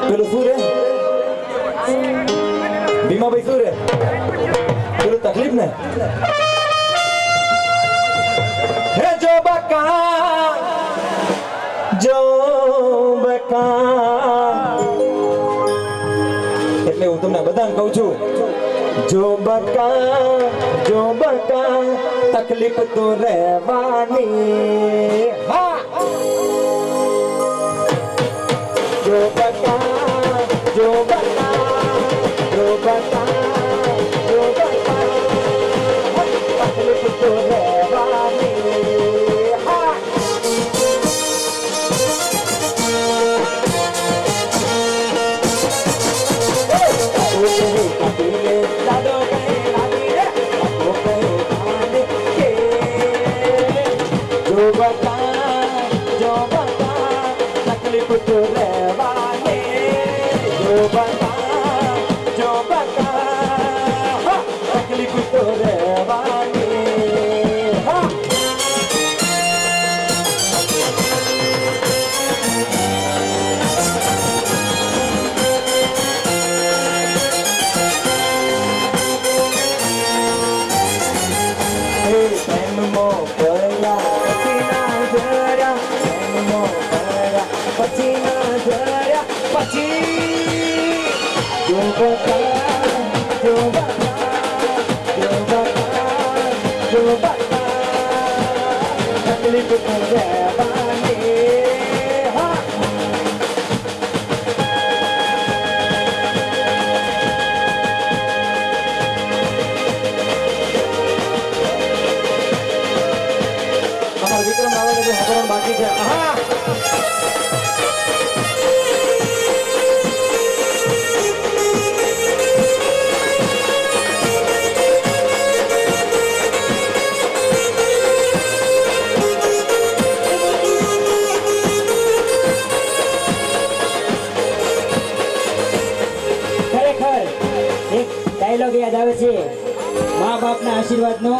પેલું શું રે ભીમાભાઈ શું રે પેલું તકલીફ ને હે જો બકા એટલે હું તમને બધાને કહું છું જો બકા તકલીફ તો રહેવાની હા जो बता तकलीफ तो रहवानी हाँ जो बता तकलीफ तो रहवानी जो बता तकलीफ तो रहवानी हाँ तकलीफ तो रहवानी हाँ हमारे विक्रम बाबा का जो हकरण बाकी है हाँ डायलॉग याद आवे छे माँ बाप ना आशीर्वाद नो